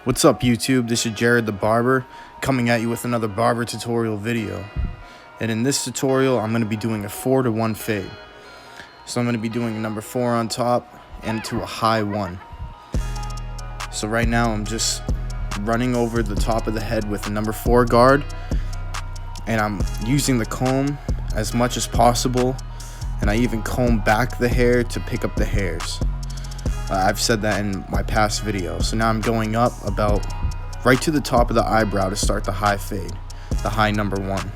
What's up YouTube, this is Jared the Barber coming at you with another barber tutorial video. And in this tutorial I'm going to be doing a 4-to-1 fade. So I'm going to be doing a number 4 on top and to a high 1. So right now I'm just running over the top of the head with a number 4 guard, and I'm using the comb as much as possible, and I even comb back the hair to pick up the hairs. I've said that in my past video. So now I'm going up about right to the top of the eyebrow to start the high fade, the high number 1.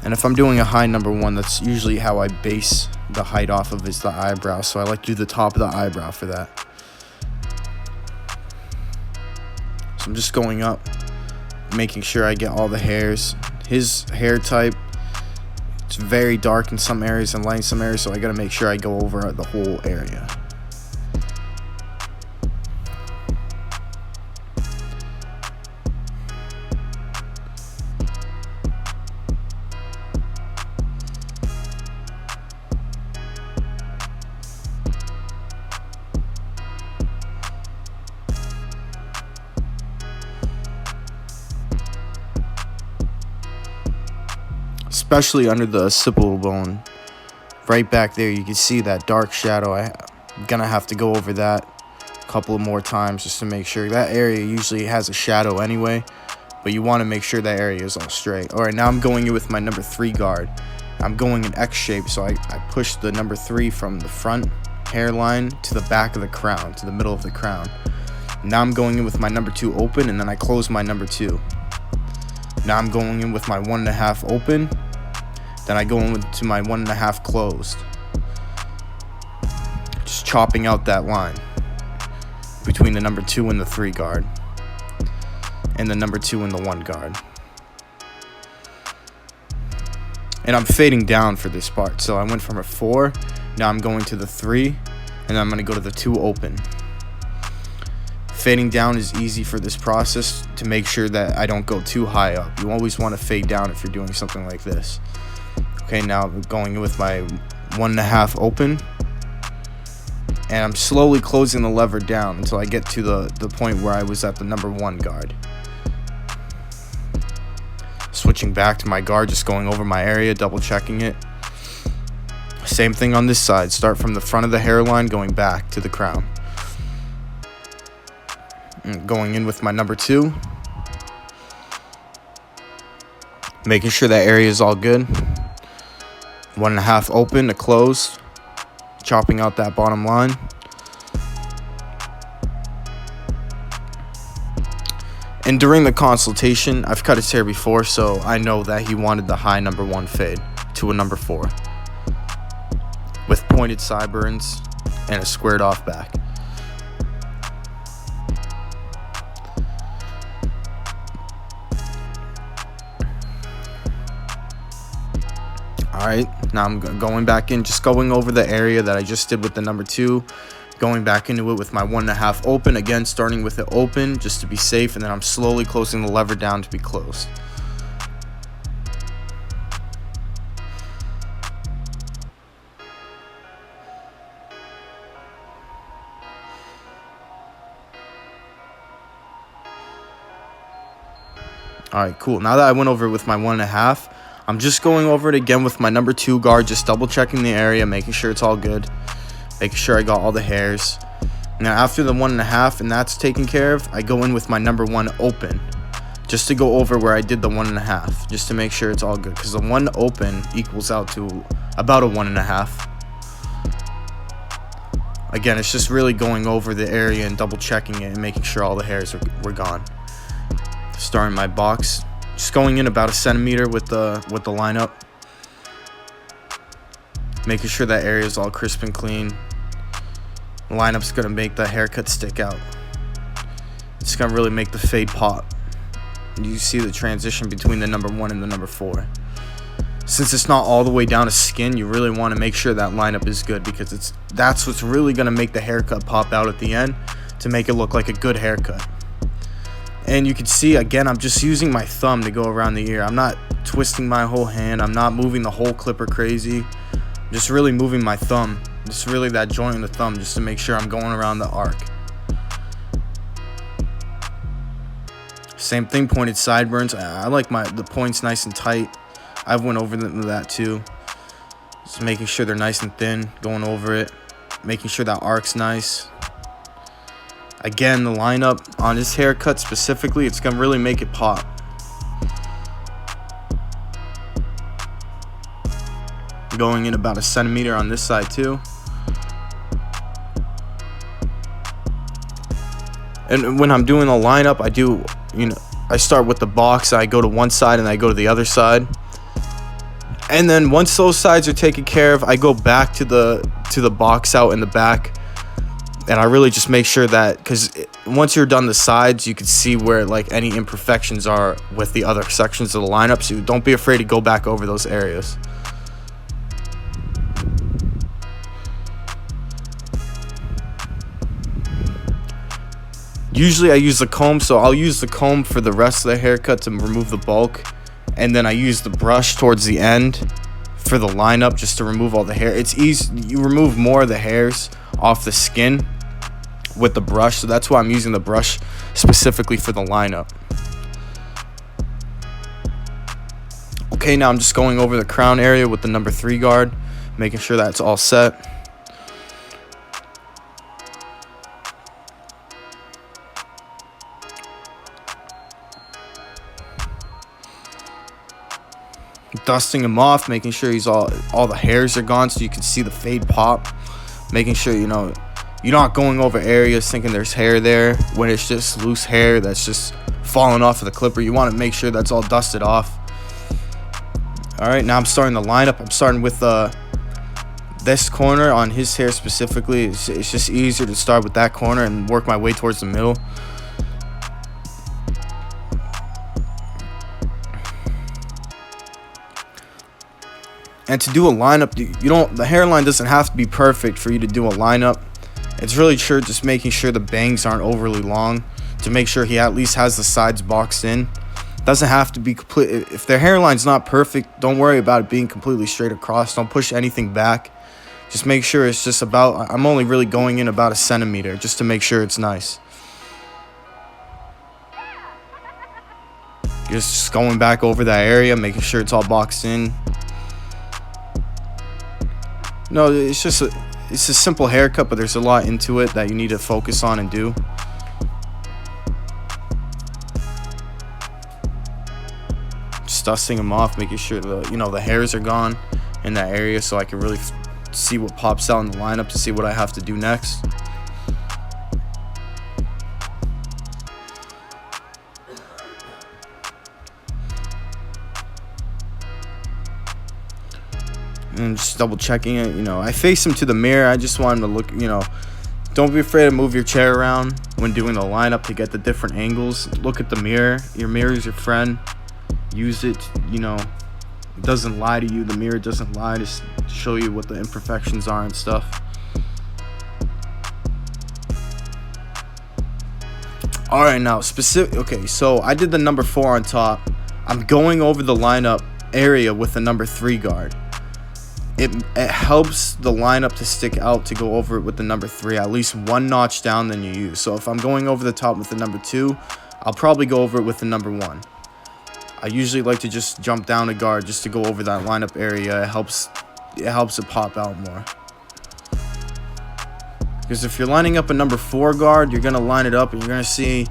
And if I'm doing a high number 1, that's usually how I base the height off of, is the eyebrow. So I like to do the top of the eyebrow for that. So I'm just going up, making sure I get all the hairs. His hair type, it's very dark in some areas and light in some areas, so I gotta make sure I go over the whole area. Especially under the occipital bone, right back there, you can see that dark shadow. I'm gonna have to go over that a couple of more times just to make sure. That area usually has a shadow anyway, but you want to make sure that area is all straight. Alright, now I'm going in with my number 3 guard. I'm going in X shape, so I push the number 3 from the front hairline to the back of the crown, to the middle of the crown. Now I'm going in with my number 2 open, and then I close my number 2. Now I'm going in with my 1.5 open. Then I go into my 1.5 closed. Just chopping out that line between the number 2 and the 3 guard, and the number 2 and the 1 guard. And I'm fading down for this part. So I went from a 4, now I'm going to the 3, and then I'm going to go to the 2 open. Fading down is easy for this process to make sure that I don't go too high up. You always want to fade down if you're doing something like this. Okay, now I'm going with my 1.5 open, and I'm slowly closing the lever down until I get to the point where I was at the number 1 guard. Switching back to my guard, just going over my area, double checking it. Same thing on this side. Start from the front of the hairline, going back to the crown. And going in with my number 2. Making sure that area is all good. 1.5 open to close, chopping out that bottom line. And during the consultation, I've cut his hair before, so I know that he wanted the high number 1 fade to a number 4 with pointed sideburns and a squared off back. Alright, now I'm going back in, just going over the area that I just did with the number 2, going back into it with my 1.5 open, again starting with it open just to be safe, and then I'm slowly closing the lever down to be closed. Alright, cool. Now that I went over it with my 1.5, I'm just going over it again with my number 2 guard, just double checking the area, making sure it's all good, making sure I got all the hairs. Now after the 1.5 and that's taken care of, I go in with my number 1 open, just to go over where I did the 1.5, just to make sure it's all good, because the 1 open equals out to about a 1.5. Again, it's just really going over the area and double checking it and making sure all the hairs were gone. Starting my box, just going in about 1 centimeter with the lineup, making sure that area is all crisp and clean. The lineup's gonna make the haircut stick out. It's gonna really make the fade pop. You see the transition between the number 1 and the number 4. Since it's not all the way down to skin, you really want to make sure that lineup is good, because that's what's really gonna make the haircut pop out at the end to make it look like a good haircut. And you can see, again, I'm just using my thumb to go around the ear. I'm not twisting my whole hand. I'm not moving the whole clipper crazy. I'm just really moving my thumb. Just really that joint in the thumb, just to make sure I'm going around the arc. Same thing, pointed sideburns. I like the points nice and tight. I've went over that too. Just making sure they're nice and thin, going over it, making sure that arc's nice. Again, the lineup on this haircut specifically, it's gonna really make it pop. Going in about 1 centimeter on this side too. And when I'm doing the lineup, I start with the box, I go to one side and I go to the other side. And then once those sides are taken care of, I go back to the box out in the back. And I really just make sure that, because once you're done the sides, you can see where like any imperfections are with the other sections of the lineup. So don't be afraid to go back over those areas. Usually I use the comb, so I'll use the comb for the rest of the haircut to remove the bulk. And then I use the brush towards the end for the lineup just to remove all the hair. It's easy, you remove more of the hairs off the skin with the brush, so that's why I'm using the brush specifically for the lineup. Okay, now I'm just going over the crown area with the number 3 guard, making sure that's all set. Dusting him off, making sure all the hairs are gone so you can see the fade pop. Making sure, you're not going over areas thinking there's hair there when it's just loose hair that's just falling off of the clipper. You want to make sure that's all dusted off. All right, now I'm starting the lineup. I'm starting with this corner on his hair specifically. It's just easier to start with that corner and work my way towards the middle. And to do a lineup, the hairline doesn't have to be perfect for you to do a lineup. It's really just making sure the bangs aren't overly long to make sure he at least has the sides boxed in. Doesn't have to be complete. If their hairline's not perfect, don't worry about it being completely straight across. Don't push anything back. Just make sure it's just about, I'm only really going in about 1 centimeter just to make sure it's nice. Just going back over that area, making sure it's all boxed in. No, it's a simple haircut, but there's a lot into it that you need to focus on and do. Just dusting them off, making sure the hairs are gone in that area, so I can really see what pops out in the lineup to see what I have to do next. And just double checking it. I face him to the mirror. I just want him to look, don't be afraid to move your chair around when doing the lineup to get the different angles. Look at the mirror. Your mirror is your friend. Use it. It doesn't lie to you. The mirror doesn't lie to show you what the imperfections are and stuff. All right, now okay, so I did the number 4 on top. I'm going over the lineup area with the number 3 guard. It helps the lineup to stick out to go over it with the number 3, at least 1 notch down than you use. So if I'm going over the top with the number 2, I'll probably go over it with the number 1. I usually like to just jump down a guard just to go over that lineup area. It helps it pop out more. Because if you're lining up a number 4 guard, you're gonna line it up and you're gonna see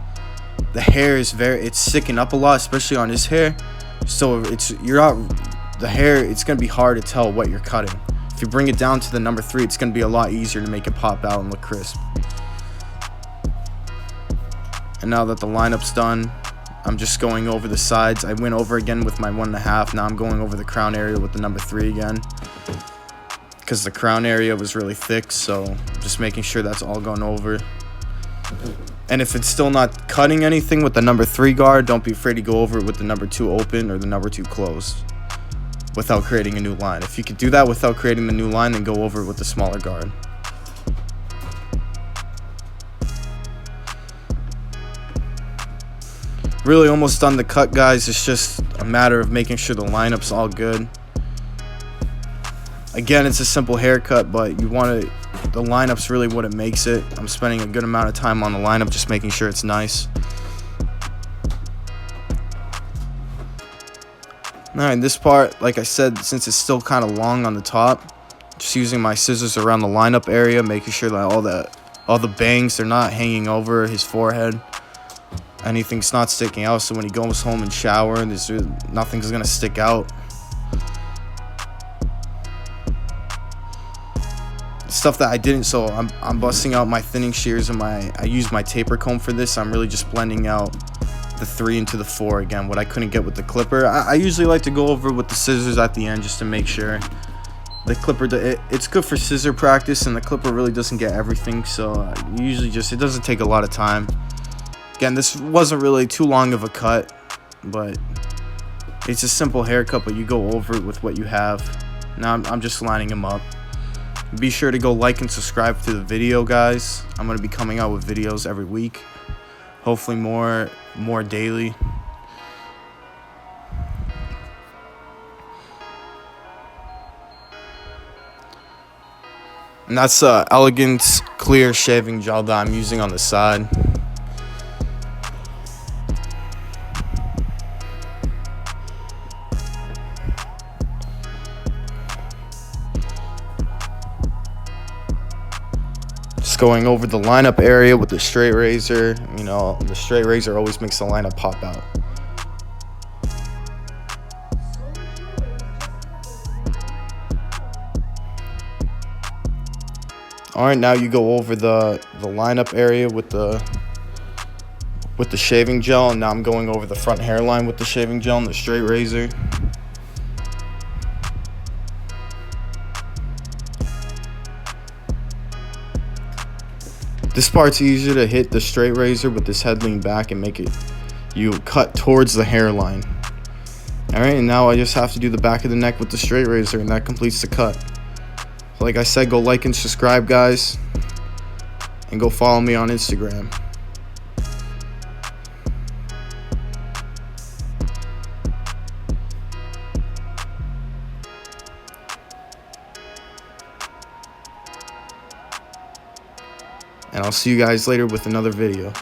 the hair is it's sticking up a lot, especially on his hair. So the hair, it's going to be hard to tell what you're cutting. If you bring it down to the number 3, it's going to be a lot easier to make it pop out and look crisp. And now that the lineup's done, I'm just going over the sides. I went over again with my 1.5. Now I'm going over the crown area with the number 3 again, because the crown area was really thick, so just making sure that's all gone over. And if it's still not cutting anything with the number 3 guard, don't be afraid to go over it with the number 2 open or the number 2 closed without creating a new line. If you could do that without creating the new line, then go over it with the smaller guard. Really almost done the cut, guys. It's just a matter of making sure the lineup's all good. Again, it's a simple haircut, but the lineup's really what it makes it. I'm spending a good amount of time on the lineup, just making sure it's nice. Alright, this part, like I said, since it's still kind of long on the top, just using my scissors around the lineup area, making sure that all the bangs, they're not hanging over his forehead. Anything's not sticking out, so when he goes home and shower, nothing's gonna stick out. Stuff that I didn't, so I'm busting out my thinning shears and I use my taper comb for this. I'm really just blending out the 3 into the 4 again, what I couldn't get with the clipper. I usually like to go over with the scissors at the end just to make sure. The clipper, it's good for scissor practice, and the clipper really doesn't get everything, so usually it doesn't take a lot of time. Again, this wasn't really too long of a cut, but it's a simple haircut, but you go over it with what you have. Now I'm just lining them up. Be sure to go like and subscribe to the video, guys. I'm going to be coming out with videos every week. Hopefully more daily. And that's Elegance clear shaving gel that I'm using on the side. Just going over the lineup area with the straight razor. You know, the straight razor always makes the lineup pop out. Alright, now you go over the lineup area with the shaving gel, and now I'm going over the front hairline with the shaving gel and the straight razor. This part's easier to hit the straight razor with this head lean back and make it, you cut towards the hairline. Alright, and now I just have to do the back of the neck with the straight razor, and that completes the cut. Like I said, go like and subscribe, guys, and go follow me on Instagram. And I'll see you guys later with another video.